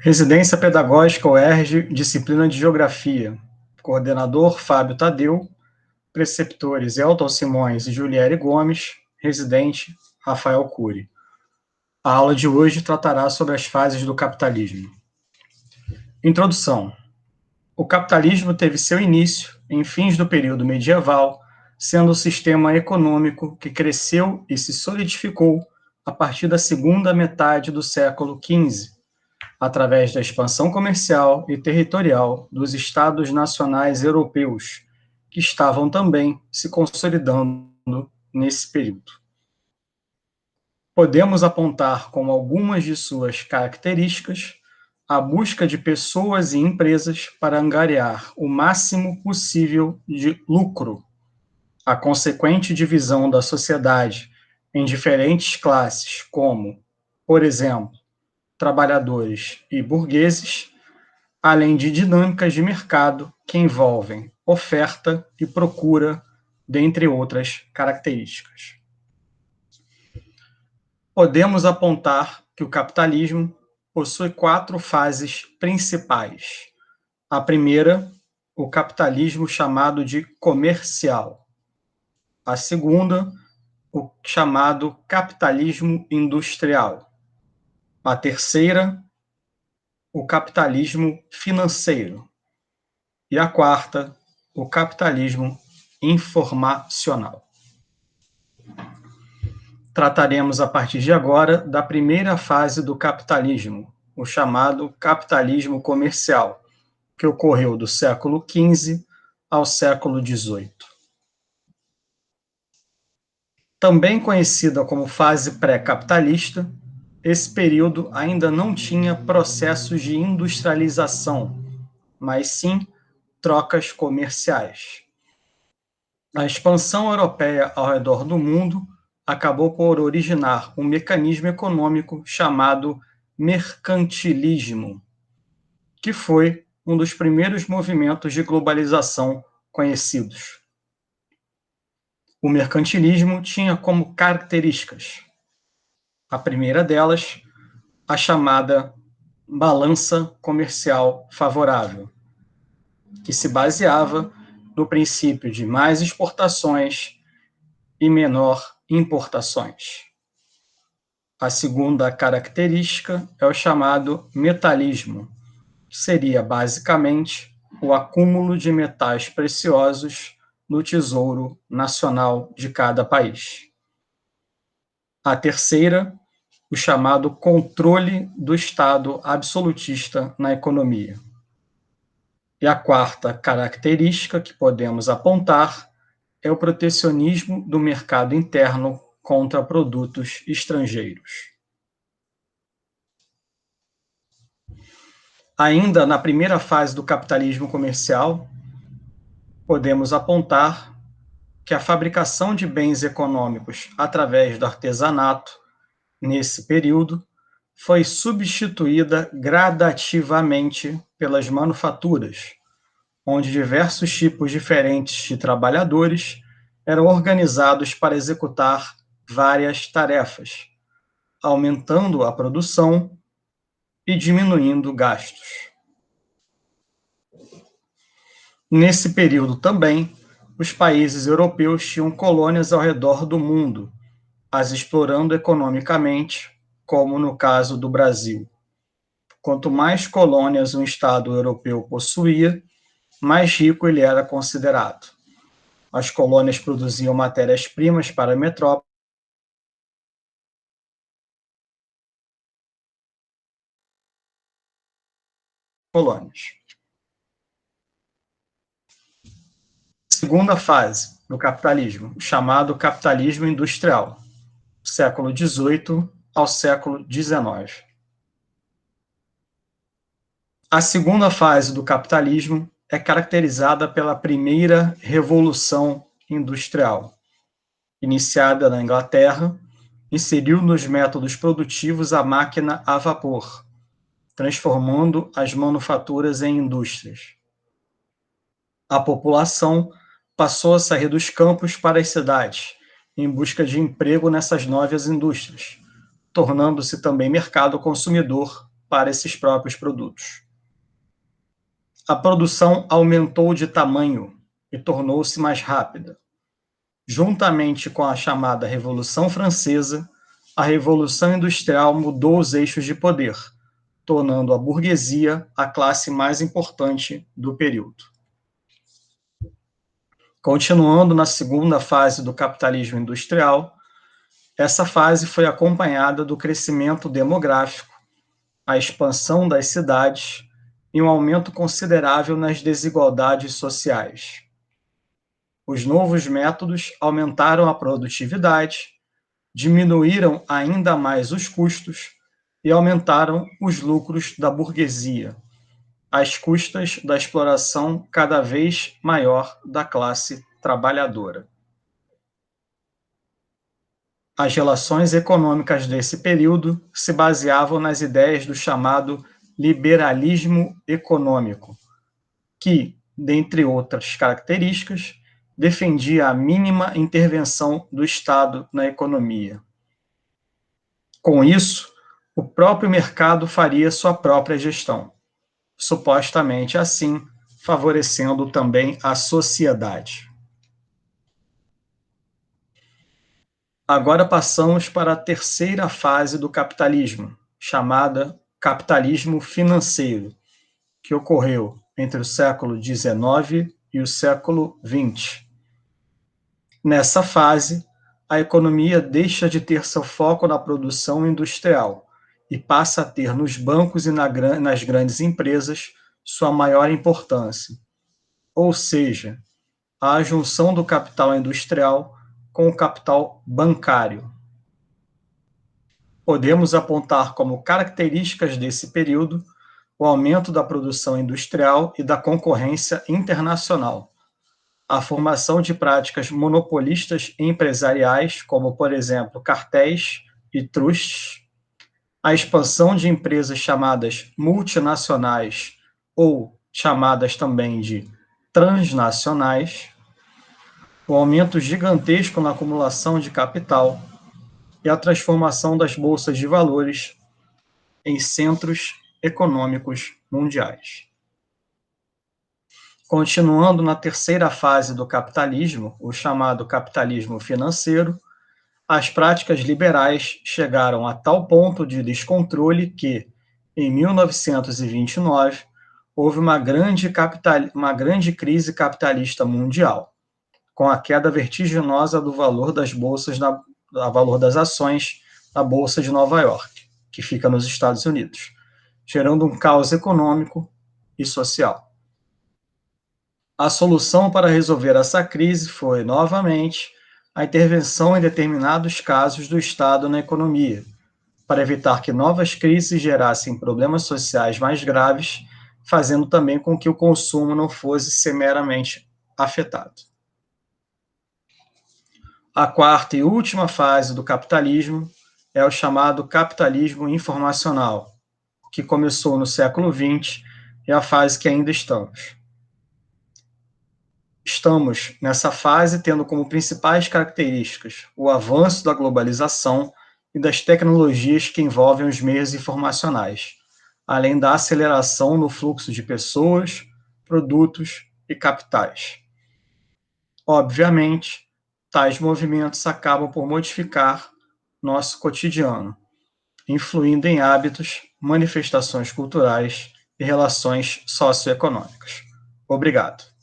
Residência Pedagógica UERJ, disciplina de Geografia. Coordenador Fábio Tadeu, preceptores Elton Simões e Juliere Gomes, residente Rafael Cury. A aula de hoje tratará sobre as fases do capitalismo. Introdução. O capitalismo teve seu início em fins do período medieval, sendo o sistema econômico que cresceu e se solidificou a partir da segunda metade do século XV, através da expansão comercial e territorial dos Estados nacionais europeus, que estavam também se consolidando nesse período. Podemos apontar como algumas de suas características a busca de pessoas e empresas para angariar o máximo possível de lucro, a consequente divisão da sociedade em diferentes classes, como, por exemplo, trabalhadores e burgueses, além de dinâmicas de mercado que envolvem oferta e procura, dentre outras características. Podemos apontar que o capitalismo possui 4 fases principais. A primeira, o capitalismo chamado de comercial. A segunda, o chamado capitalismo industrial. A terceira, o capitalismo financeiro. E a quarta, o capitalismo informacional. Trataremos a partir de agora da primeira fase do capitalismo, o chamado capitalismo comercial, que ocorreu do século XV ao século XVIII. Também conhecida como fase pré-capitalista, esse período ainda não tinha processos de industrialização, mas sim trocas comerciais. A expansão europeia ao redor do mundo acabou por originar um mecanismo econômico chamado mercantilismo, que foi um dos primeiros movimentos de globalização conhecidos. O mercantilismo tinha como características: a primeira delas, a chamada balança comercial favorável, que se baseava no princípio de mais exportações e menor importações. A segunda característica é o chamado metalismo, que seria basicamente o acúmulo de metais preciosos no tesouro nacional de cada país. A terceira, o chamado controle do Estado absolutista na economia. E a quarta característica que podemos apontar é o protecionismo do mercado interno contra produtos estrangeiros. Ainda na primeira fase do capitalismo comercial, podemos apontar que a fabricação de bens econômicos através do artesanato, nesse período, foi substituída gradativamente pelas manufaturas, onde diversos tipos diferentes de trabalhadores eram organizados para executar várias tarefas, aumentando a produção e diminuindo gastos. Nesse período também, os países europeus tinham colônias ao redor do mundo, as explorando economicamente, como no caso do Brasil. Quanto mais colônias um Estado europeu possuía, mais rico ele era considerado. As colônias produziam matérias-primas para a metrópole, colônias. Segunda fase do capitalismo, chamado capitalismo industrial, século XVIII ao século XIX. A segunda fase do capitalismo é caracterizada pela primeira revolução industrial, iniciada na Inglaterra, inseriu nos métodos produtivos a máquina a vapor, transformando as manufaturas em indústrias. A população passou a sair dos campos para as cidades, em busca de emprego nessas novas indústrias, tornando-se também mercado consumidor para esses próprios produtos. A produção aumentou de tamanho e tornou-se mais rápida. Juntamente com a chamada Revolução Francesa, a Revolução Industrial mudou os eixos de poder, tornando a burguesia a classe mais importante do período. Continuando na segunda fase do capitalismo industrial, essa fase foi acompanhada do crescimento demográfico, a expansão das cidades e um aumento considerável nas desigualdades sociais. Os novos métodos aumentaram a produtividade, diminuíram ainda mais os custos e aumentaram os lucros da burguesia, às custas da exploração cada vez maior da classe trabalhadora. As relações econômicas desse período se baseavam nas ideias do chamado liberalismo econômico, que, dentre outras características, defendia a mínima intervenção do Estado na economia. Com isso, o próprio mercado faria sua própria gestão, supostamente assim, favorecendo também a sociedade. Agora passamos para a terceira fase do capitalismo, chamada capitalismo financeiro, que ocorreu entre o século XIX e o século XX. Nessa fase, a economia deixa de ter seu foco na produção industrial e passa a ter nos bancos e nas grandes empresas sua maior importância, ou seja, a junção do capital industrial com o capital bancário. Podemos apontar como características desse período o aumento da produção industrial e da concorrência internacional, a formação de práticas monopolistas empresariais, como, por exemplo, cartéis e trusts, a expansão de empresas chamadas multinacionais ou chamadas também de transnacionais, o aumento gigantesco na acumulação de capital e a transformação das bolsas de valores em centros econômicos mundiais. Continuando na terceira fase do capitalismo, o chamado capitalismo financeiro, as práticas liberais chegaram a tal ponto de descontrole que, em 1929, houve uma grande crise capitalista mundial, com a queda vertiginosa do valor das bolsas, valor das ações na Bolsa de Nova York, que fica nos Estados Unidos, gerando um caos econômico e social. A solução para resolver essa crise foi, novamente, a intervenção em determinados casos do Estado na economia, para evitar que novas crises gerassem problemas sociais mais graves, fazendo também com que o consumo não fosse severamente afetado. A quarta e última fase do capitalismo é o chamado capitalismo informacional, que começou no século XX e é a fase que ainda estamos. Estamos nessa fase tendo como principais características o avanço da globalização e das tecnologias que envolvem os meios informacionais, além da aceleração no fluxo de pessoas, produtos e capitais. Obviamente, tais movimentos acabam por modificar nosso cotidiano, influindo em hábitos, manifestações culturais e relações socioeconômicas. Obrigado.